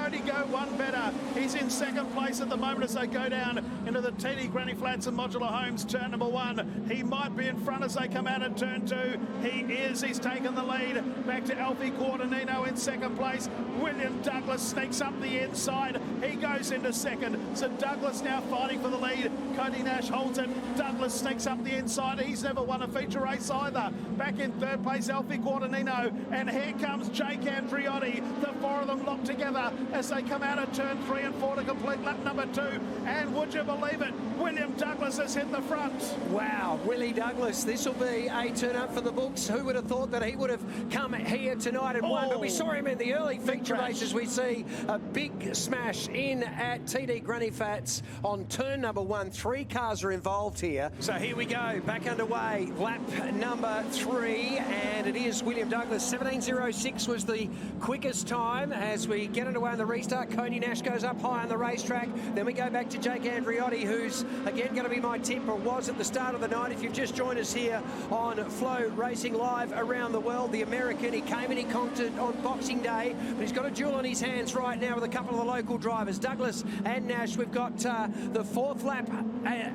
Cody go one better. He's in second place at the moment as they go down into the TD Granny Flats and Modular Homes turn number 1. He might be in front as they come out at turn 2. He is. He's taken the lead. Back to Alfie Guadagnino in second place. William Douglas sneaks up the inside. He goes into second. So Douglas now fighting for the lead. Cody Nash holds it. Douglas sneaks up the inside. He's never won a feature race either. Back in third place, Alfie Guadagnino. And here comes Jake Andriotti. The four of them locked together as they come out at turn 3 and 4 to complete lap number 2. And would you believe it? William Douglas has hit the front. Wow, Willie Douglas, this will be a turn up for the books. Who would have thought that he would have come here tonight and won? But we saw him in the early feature races. We see a big smash in at TD Granny Flats on turn number 1. 3 cars are involved here. So here we go, back underway, lap number 3, and it is William Douglas. 17.06 was the quickest time. As we get underway in the restart, Cody Nash goes up high on the racetrack. Then we go back to Jake Andriotti, who's again going to be my tip, or was at the start of the night. If you've just joined us here on FloRacing Live around the world, the American, he came and he conked it on Boxing Day, but he's got a duel on his hands right now with a couple of the local drivers, Douglas and Nash. We've got the 4th lap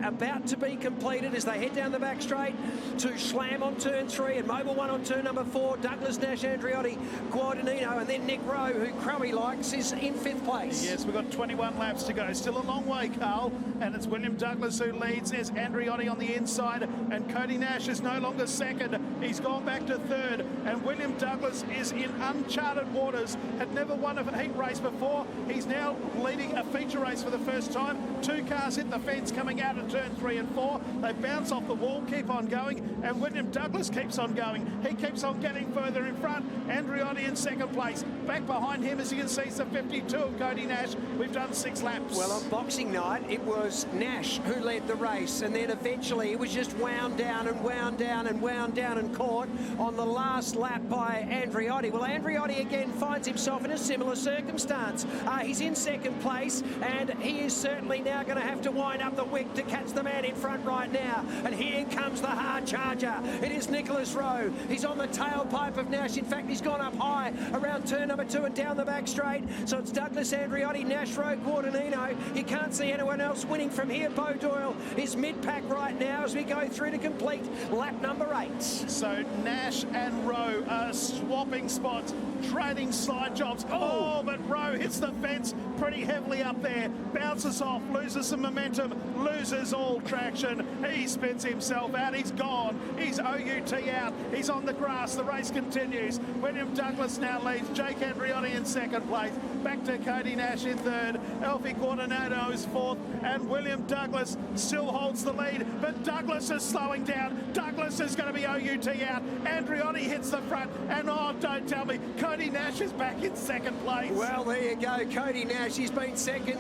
about to be completed as they head down the back straight to Slam on turn 3 and Mobile 1 on turn number 4. Douglas, Nash, Andriotti, Guadagnino, and then Nick Rowe, who Crowie likes, is in 5th place. Yes, we've got 21 laps to go. Still a long way, Carl. And it's William Douglas who leads. There's Andriotti on the inside, and Cody Nash is no longer second. He's gone back to 3rd, and William Douglas is in uncharted waters. Had never won a heat race before. He's now leading a feature race for the first time. 2 cars hit the fence coming out of turn 3 and 4. They bounce off the wall, keep on going, and William Douglas keeps on going. He keeps on getting further in front. Andriotti in second place. Back behind him, as you can see, is the 52 of Cody Nash. We've done 6 laps. Well, on Boxing Night, it was Nash who led the race, and then eventually it was just wound down and wound down and wound down and caught on the last lap by Andriotti. Well, Andriotti again finds himself in a similar circumstance. He's in second place, and he is certainly now going to have to wind up the wick to catch the man in front right now. And here comes the hard charger. It is Nicholas Rowe. He's on the tailpipe of Nash. In fact, he's gone up high around turn number 2 and down the back straight. So it's Douglas, Andriotti, Nash, Rowe, Guadagnino. You can't see anyone else winning from here. Bo Doyle is mid-pack right now as we go through to complete lap number 8. So Nash and Rowe are swapping spots, trading side jobs. Oh, but Rowe hits the fence pretty heavily up there. Bounces off, loses some momentum, loses all traction. He spins himself out. He's gone. He's OUT out. He's on the grass. The race continues. William Douglas now leads. Jake Andriotti in second place. Back to Cody Nash in 3rd. Alfie Guadagnino is 4th. And William Douglas still holds the lead. But Douglas is slowing down. Douglas is going to be OUT out. Andriotti hits the front. And oh, don't tell me, Cody Nash is back in second place. Well, there you go. Cody Nash, he's been second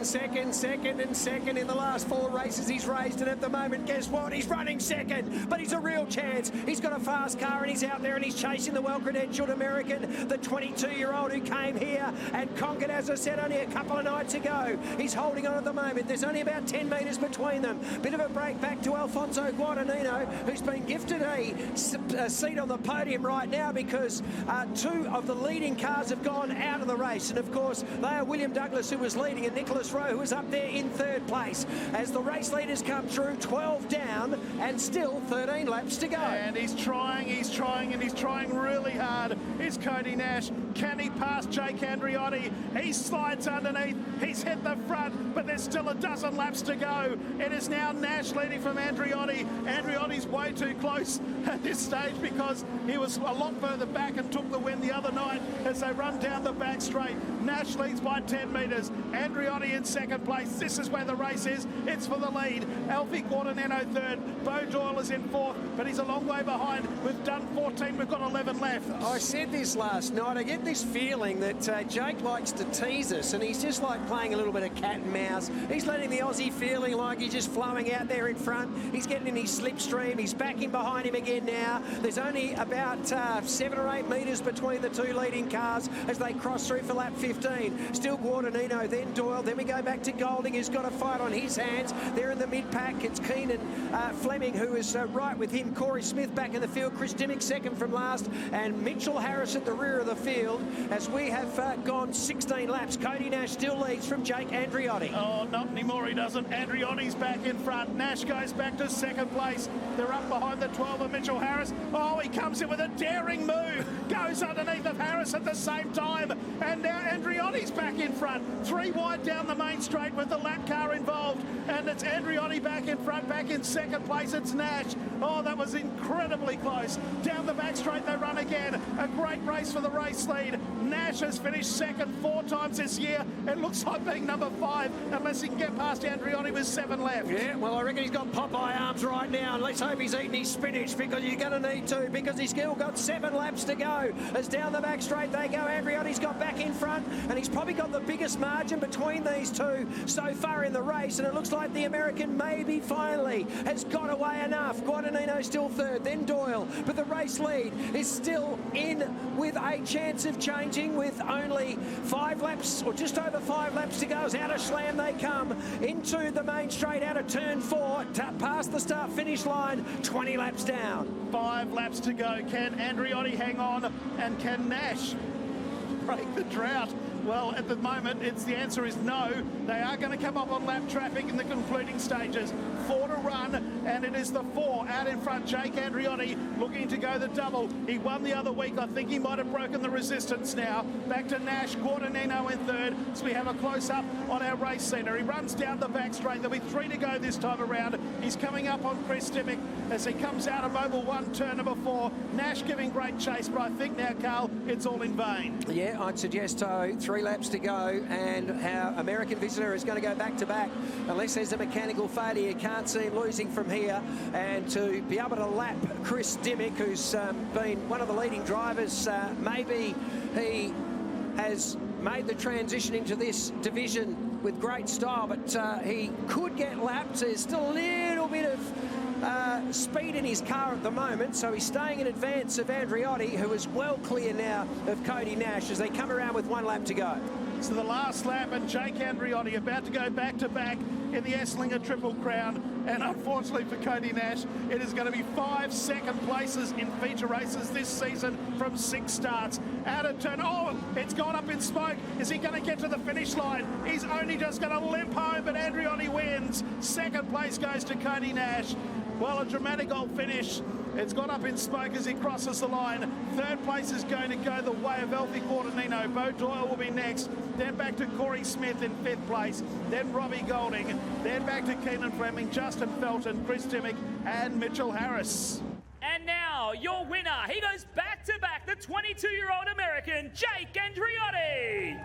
in the last 4 races he's raced. And at the moment, guess what? He's running second. But he's a real chance. He's got a fast car and he's out there and he's chasing the well-credentialed American, the 22-year-old who came here and conquered, as I said, only a couple of nights ago. He's holding on at the moment. There's only about 10 metres between them. Bit of a break back to Alfonso Guadagnino, who's been gifted a seat on the podium right now because 2 of the leading cars have gone out of the race. And of course, they are William Douglas, who was leading, and Nicholas Rowe, who was up there in 3rd place. As the race leaders come through, 12 down and still 13 laps to go. And he's trying, and he's trying really hard. Is Cody Nash. Can he pass Jake Andriotti? He slides underneath. He's hit the front, but there's still a dozen laps to go. It is now Nash leading from Andriotti. Andriotti's way too close at this stage because he was a lot further back and took the win the other night as they run down the back straight. Nash leads by 10 metres. Andriotti in second place. This is where the race is. It's for the lead. Alfie Guadagnino 3rd. Bo Doyle is in 4th, but he's a long way behind. We've done 14. We've got 11 left. I said this last night. I get this feeling that Jake likes to tease us, and he's just like playing a little bit of cat and mouse. He's letting the Aussie feeling like he's just flowing out there in front. He's getting in his slipstream. He's backing behind him again now. There's only about 7 or 8 metres between the 2 leading cars as they cross through for lap 15. Still Guadagnino, then Doyle. Then we go back to Golding, who's got a fight on his hands. They're in the mid-pack. It's Keenan Fleming, who is right with him. Corey Smith back in the field. Chris Dimmick second from last. And Mitchell Harris at the rear of the field as we have gone 16 16 laps. Cody Nash still leads from Jake Andreotti. Oh, not anymore, he doesn't. Andreotti's back in front. Nash goes back to second place. They're up behind the 12 of Mitchell Harris. Oh, he comes in with a daring move. Goes underneath of Harris at the same time. And now Andreotti's back in front. 3 wide down the main straight with the lap car involved. And it's Andreotti back in front, back in second place. It's Nash. Oh, that was incredibly close. Down the back straight they run again. A great race for the race lead. Nash has finished second 4 times this year. It looks like being number 5 unless he can get past Andreotti with 7 left. Yeah, well, I reckon he's got Popeye arms right now, and let's hope he's eating his spinach, because you're going to need to, because he's still got 7 laps to go. As down the back straight they go, Andreotti's got back in front, and he's probably got the biggest margin between these two so far in the race, and it looks like the American maybe finally has got away enough. Guadagnino still third, then Doyle, but the race lead is still in with a chance of changing, with only 5 laps, or just over 5 laps to go. As out of Schlam they come into the main straight, out of turn 4, past the start-finish line, 20 laps down. 5 laps to go. Can Andreotti hang on, and can Nash break the drought? Well, at the moment, the answer is no. They are going to come up on lap traffic in the concluding stages. 4 to run, and it is the 4 out in front. Jake Andreotti looking to go the double. He won the other week. I think he might have broken the resistance now. Back to Nash, Guadagnino in third. So we have a close-up on our race centre. He runs down the back straight. There'll be 3 to go this time around. He's coming up on Chris Dimmick as he comes out of Oval 1, turn number 4. Nash giving great chase, but I think now, Carl, it's all in vain. Yeah, I'd suggest so. 3 laps to go, and our American visitor is going to go back-to-back. Unless there's a mechanical failure, you can't see him losing from here. And to be able to lap Chris Dimmick, who's been one of the leading drivers, maybe he has made the transition into this division with great style, but he could get lapped. There's still a little bit of speed in his car at the moment, so he's staying in advance of Andreotti, who is well clear now of Cody Nash as they come around with 1 lap to go. So the last lap, and Jake Andreotti about to go back-to-back in the Esslinger Triple Crown. And unfortunately for Cody Nash, it is going to be 5 second places in feature races this season from 6 starts. Out of turn, oh, it's gone up in smoke. Is he going to get to the finish line? He's only just going to limp home, but Andreotti wins. Second place goes to Cody Nash. Well, a dramatic old finish. It's gone up in smoke as he crosses the line. Third place is going to go the way of Alfie Guadagnino. Bo Doyle will be next. Then back to Corey Smith in 5th place. Then Robbie Golding. Then back to Keenan Fleming, Justin Felton, Chris Dimmick, and Mitchell Harris. And now, your winner. He goes back-to-back, the 22-year-old American, Jake Andreotti.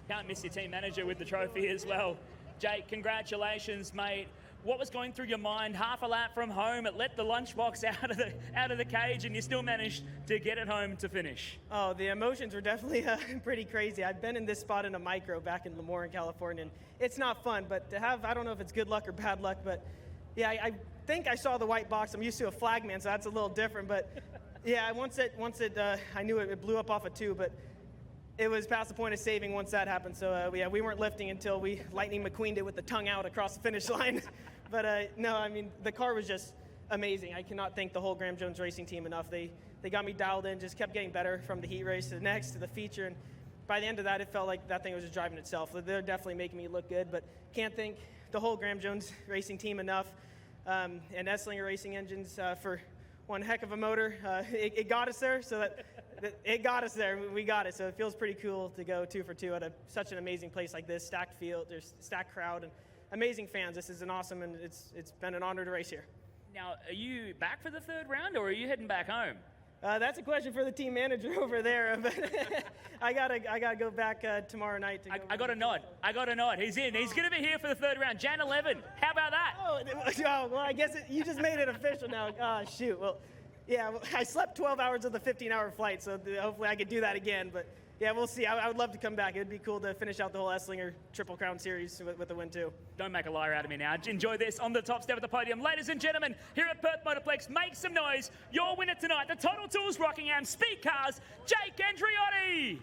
Can't miss your team manager with the trophy as well. Jake, congratulations, mate. What was going through your mind? Half a lap from home, it let the lunchbox out of the cage, and you still managed to get it home to finish. Oh, the emotions were definitely pretty crazy. I've been in this spot in a micro back in Lemoore, California, and it's not fun. But to have, I don't know if it's good luck or bad luck, but yeah, I think I saw the white box. I'm used to a flagman, so that's a little different. But yeah, once I knew it blew up off a 2, but it was past the point of saving once that happened. So yeah, we weren't lifting until we Lightning McQueened it with the tongue out across the finish line. But no, I mean, the car was just amazing. I cannot thank the whole Graham Jones Racing team enough. They got me dialed in, just kept getting better from the heat race to the next to the feature. And by the end of that, it felt like that thing was just driving itself. They're definitely making me look good, but can't thank the whole Graham Jones Racing team enough. And Esslinger Racing Engines for one heck of a motor. It got us there, so that it got us there. We got it, so it feels pretty cool to go 2 for 2 at such an amazing place like this. Stacked field, there's stacked crowd, and amazing fans. This is an awesome, and it's been an honor to race here. Now, are you back for the 3rd round, or are you heading back home? That's a question for the team manager over there. But I gotta go back tomorrow night. I got a nod. He's in. He's going to be here for the 3rd round. Jan 11. How about that? Oh well, I guess you just made it official now. Oh, shoot. Well, yeah, I slept 12 hours of the 15-hour flight, so hopefully I could do that again. But yeah, we'll see. I would love to come back. It would be cool to finish out the whole Esslinger Triple Crown Series with a win, too. Don't make a liar out of me now. Enjoy this on the top step of the podium. Ladies and gentlemen, here at Perth Motorplex, make some noise. Your winner tonight, the Total Tools Rockingham Speedcars, Jake Andreotti.